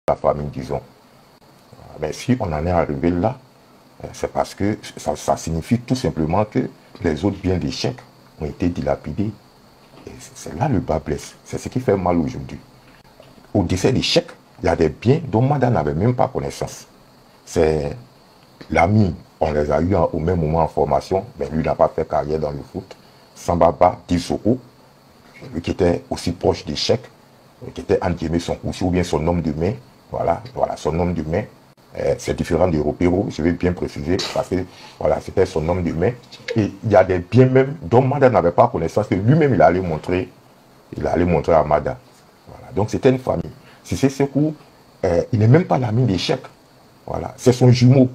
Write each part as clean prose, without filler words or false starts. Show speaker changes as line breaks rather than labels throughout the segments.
la famille, disons. Mais si on en est arrivé là, c'est parce que ça signifie tout simplement que les autres biens des chèques ont été dilapidés. Et c'est là le bas blesse. C'est ce qui fait mal aujourd'hui. Au décès des chèques, il y a des biens dont Mada n'avait même pas connaissance. C'est l'ami, on les a eu au même moment en formation, mais lui n'a pas fait carrière dans le foot. Sambaba Dissoko, lui qui était aussi proche des chèques, qui était entre guillemets son cousin ou bien son homme de main. Voilà, son homme de main. C'est différent de Ropero, je vais bien préciser, parce que voilà, c'était son homme de main. Et il y a des biens même dont Mada n'avait pas connaissance, que lui-même il allait montrer à Mada. Voilà. Donc c'était une famille. Si c'est ce coup, il n'est même pas l'ami des chèques. Voilà, c'est son jumeau.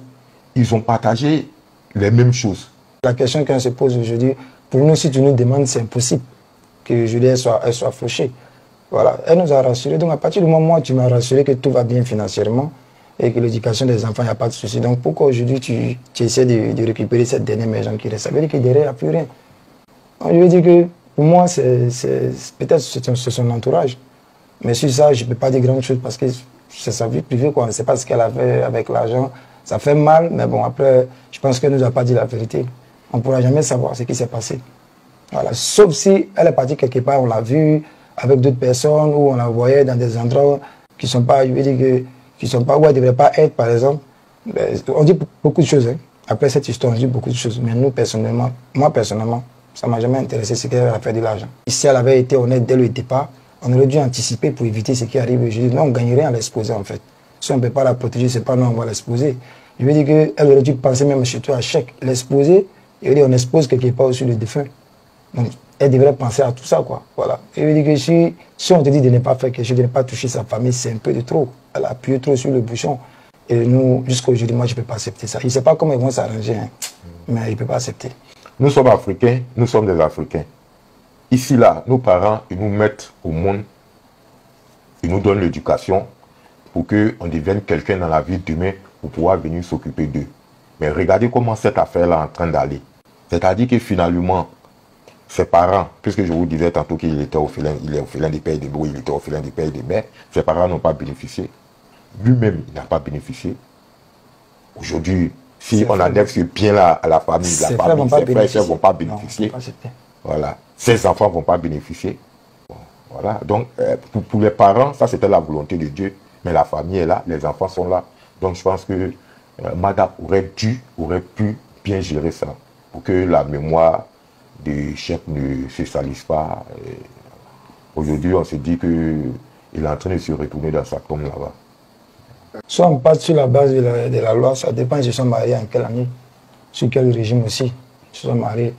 Ils ont partagé les mêmes choses.
La question qu'on se pose aujourd'hui, pour nous, si tu nous demandes, c'est impossible que Julie elle soit fauchée. Voilà, elle nous a rassurés. Donc à partir du moment où tu m'as rassuré que tout va bien financièrement, et que l'éducation des enfants, il n'y a pas de souci. Donc pourquoi aujourd'hui tu essaies de récupérer cette dernière maison qui reste? Ça veut dire que derrière, il n'y a plus rien. Donc, je veux dire que pour moi, peut-être c'est son entourage. Mais sur ça, je ne peux pas dire grand chose parce que c'est sa vie privée, quoi. On ne sait pas ce qu'elle a fait avec l'argent. Ça fait mal, mais bon, après, je pense qu'elle ne nous a pas dit la vérité. On ne pourra jamais savoir ce qui s'est passé. Voilà. Sauf si elle est partie quelque part, on l'a vue avec d'autres personnes, ou on la voyait dans des endroits qui ne sont pas, je veux dire que, qui sont pas où elle ne devrait pas être, par exemple. On dit beaucoup de choses. Hein. Après cette histoire, on dit beaucoup de choses. Mais nous, personnellement, moi, personnellement, ça ne m'a jamais intéressé ce qu'elle a fait de l'argent. Si elle avait été honnête dès le départ, on aurait dû anticiper pour éviter ce qui arrive aujourd'hui. Non, on gagnerait à l'exposer, en fait. Si on ne peut pas la protéger, ce n'est pas nous, on va l'exposer. Je veux dire qu'elle aurait dû penser même surtout à chèque. L'exposer, et on expose quelque part aussi le défunt. Donc, elle devrait penser à tout ça, quoi. Voilà. Et je veux dire que si on te dit de ne pas faire quelque chose, de ne pas toucher sa famille, c'est un peu de trop. Elle a appuyé trop sur le bouchon. Et nous, jusqu'à aujourd'hui, moi, je ne peux pas accepter ça. Je ne sais pas comment ils vont s'arranger, hein, mais je ne peux pas accepter.
Nous sommes Africains, nous sommes des Africains. Ici, là, nos parents, ils nous mettent au monde, ils nous donnent l'éducation pour qu'on devienne quelqu'un dans la vie demain pour pouvoir venir s'occuper d'eux. Mais regardez comment cette affaire-là est en train d'aller. C'est-à-dire que finalement, ses parents, puisque je vous disais tantôt qu'il était orphelin, il est orphelin des pères et des mères, il était orphelin des pères et des mères, ses parents n'ont pas bénéficié. Lui-même, il n'a pas bénéficié. Aujourd'hui, si on enlève ce bien-là à la famille, ses frères ne vont pas bénéficier. Voilà. Ses enfants ne vont pas bénéficier. Bon, voilà. Donc, pour les parents, ça c'était la volonté de Dieu. Mais la famille est là, les enfants sont là. Donc, je pense que Mada aurait pu bien gérer ça pour que la mémoire des chefs ne se salisse pas. Aujourd'hui, on se dit qu'il est en train de se retourner dans sa tombe là-bas.
Soit on part sur la base de la loi, ça dépend si ils sont mariés en quelle année, sur quel régime aussi ils sont mariés.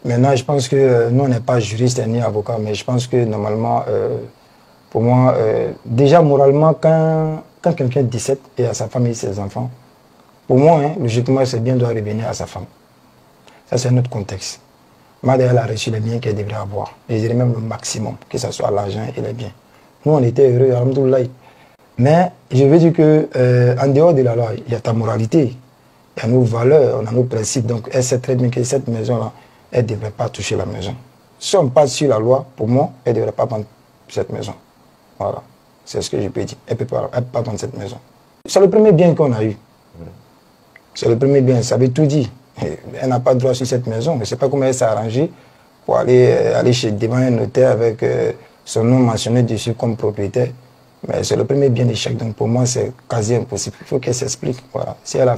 Maintenant, je pense que nous, on n'est pas juriste ni avocat, mais je pense que normalement, pour moi, déjà moralement, quand quelqu'un décède et à sa femme et ses enfants, pour moi, hein, logiquement, c'est bien de revenir à sa femme. Ça, c'est notre contexte. Mada, elle a reçu les biens qu'elle devrait avoir. Je dirais même le maximum, que ce soit l'argent et les biens. Nous, on était heureux, alhamdoulilah. Mais je veux dire qu'en dehors de la loi, il y a ta moralité, il y a nos valeurs, on a nos principes. Donc, elle sait très bien que cette maison-là, elle ne devrait pas toucher la maison. Si on passe sur la loi, pour moi, elle ne devrait pas prendre cette maison. Voilà. C'est ce que je peux dire. Elle ne peut pas prendre cette maison. C'est le premier bien qu'on a eu. C'est le premier bien, ça veut tout dire. Elle n'a pas de droit sur cette maison. Je ne sais pas comment elle s'est arrangée pour aller devant un notaire avec son nom mentionné dessus comme propriétaire. Mais c'est le premier bien d'échec. Donc pour moi, c'est quasi impossible. Il faut qu'elle s'explique. Voilà. Si elle a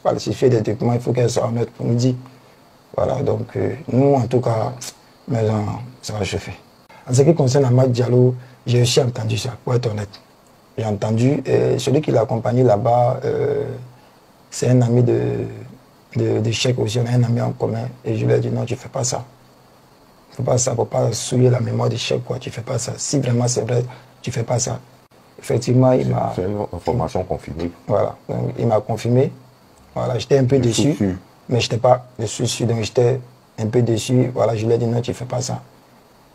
falsifié des documents, il faut qu'elle soit honnête pour nous dire. Voilà. Donc nous, en tout cas, maison, ça va chauffer. En ce qui concerne Amad Diallo, j'ai aussi entendu ça, pour être honnête. J'ai entendu, celui qui l'a accompagné là-bas, c'est un ami de Cheikh aussi, on a un ami en commun. Et je lui ai dit non, tu ne fais pas ça. Tu ne fais pas ça, il ne faut pas souiller la mémoire de Cheikh, quoi. Tu ne fais pas ça. Si vraiment c'est vrai, tu ne fais pas ça. Effectivement, il m'a...
C'est une information confirmée.
Voilà, donc il m'a confirmé. Voilà, j'étais un peu déçu, mais je n'étais pas dessus, donc j'étais un peu déçu. Voilà, je lui ai dit non, tu ne fais pas ça.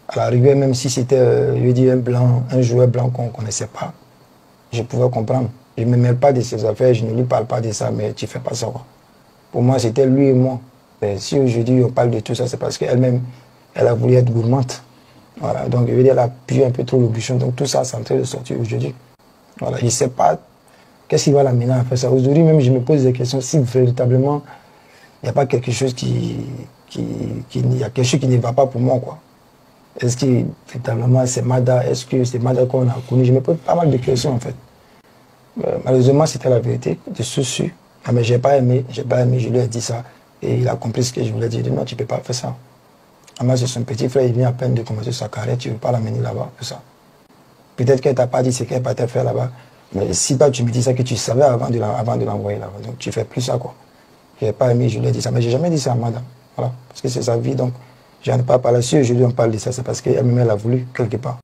À l'arrivée, même si c'était, je lui ai dit, un joueur blanc qu'on ne connaissait pas, je pouvais comprendre. Je ne me mêle pas de ses affaires, je ne lui parle pas de ça, mais tu ne fais pas ça, quoi. Pour moi, c'était lui et moi. Et si aujourd'hui on parle de tout ça, c'est parce qu'elle-même, elle a voulu être gourmande. Voilà, donc je veux dire, elle a appuyé un peu trop le bouchon. Donc tout ça, c'est en train de sortir aujourd'hui. Voilà, je ne sais pas qu'est-ce qui va l'amener à faire ça. Aujourd'hui même, je me pose des questions si véritablement il n'y a pas quelque chose il y a quelque chose qui ne va pas pour moi, quoi. Est-ce que véritablement c'est Mada? Est-ce que c'est Mada qu'on a connu? Je me pose pas mal de questions en fait. Malheureusement, c'était la vérité, de sûr. Ah, mais j'ai pas aimé, je lui ai dit ça. Et il a compris ce que je voulais dire. Il dit non, tu ne peux pas faire ça. Ama, c'est son petit frère, il vient à peine de commencer sa carrière, tu ne veux pas l'amener là-bas, tout ça. Peut-être qu'elle t'a pas dit ce qu'elle partait faire là-bas. Mais si toi, tu me dis ça que tu savais avant de l'envoyer là-bas, donc tu fais plus ça, quoi. Je n'ai pas aimé, je lui ai dit ça. Mais je n'ai jamais dit ça à madame. Voilà. Parce que c'est sa vie, donc je n'en ai pas parlé. Si aujourd'hui on parle de ça, c'est parce qu'elle-même, elle a voulu quelque part.